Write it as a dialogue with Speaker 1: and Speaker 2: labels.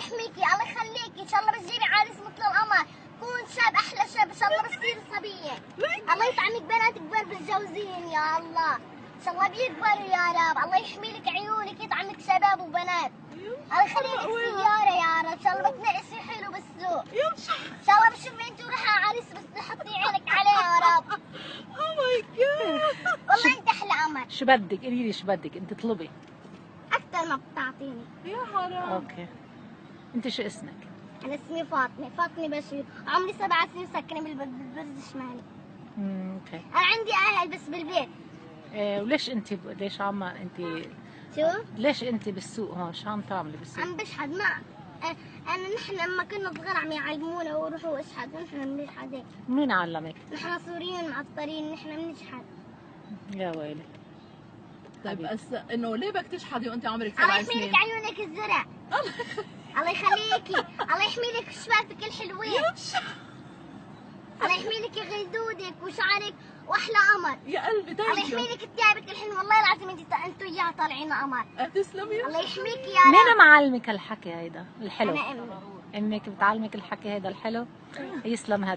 Speaker 1: يحميكي، الله يخليكي، ان شاء الله بتجيبي عريس مثل القمر، كون شاب احلى شاب، ان شاء الله بتصيري صبيه. الله يطعمك بنات كبار بالجوزين يا الله، ان شاء الله بيكبروا يا رب، الله يحمي لك عيونك، يطعمك شباب وبنات. الله يخلي لك سياره يا رب، ان شاء الله بتنقسي حلو بالسوق. ان شاء الله بتشوفي انت ورايحه عريس بس تحطي عينك عليه يا رب.
Speaker 2: او ماي جاد،
Speaker 1: والله انت احلى قمر.
Speaker 3: شو بدك؟ قولي لي شو بدك انت، اطلبي.
Speaker 1: اكثر ما بتعطيني.
Speaker 2: يا حرام.
Speaker 3: اوكي. انت شو اسمك؟
Speaker 1: انا اسمي فاطمه بشير، عمري 7 سنين ساكنه بالبرز الشمالي.
Speaker 3: اوكي.
Speaker 1: انا عندي اهل بس بالبيت.
Speaker 3: وليش انت ليش عم انت
Speaker 1: شو؟
Speaker 3: ليش انت بالسوق هون؟ شو عم تعملي بالسوق؟
Speaker 1: عم بشحد ما نحن لما كنا صغار عم يعلمونا وروحوا اشحد، نحن بنشحد هيك.
Speaker 3: مين علمك؟
Speaker 1: نحن سوريين معطرين، نحن بنشحد.
Speaker 3: يا ويلي.
Speaker 2: طيب بس انه ليه بدك تشحدي وانت عمرك
Speaker 1: الله
Speaker 2: 7
Speaker 1: يحمي
Speaker 2: سنين؟
Speaker 1: لك عيونك الزرع. الله يخليكي، الله يحمي لك شفاتك الحلوين. الله يحمي لك غدودك وشعرك واحلى قمر.
Speaker 2: يا قلبي
Speaker 1: الله
Speaker 2: ثانك
Speaker 1: يحمي
Speaker 2: يو.
Speaker 1: لك ثيابك الحلوه، والله العظيم انتوا وياها طالعين قمر.
Speaker 2: تسلمي.
Speaker 1: الله يحميكي يا رب.
Speaker 3: مين معلمك الحكي هيدا الحلو؟
Speaker 1: انا امي.
Speaker 3: امك بتعلمك الحكي هيدا الحلو؟ يسلم هاد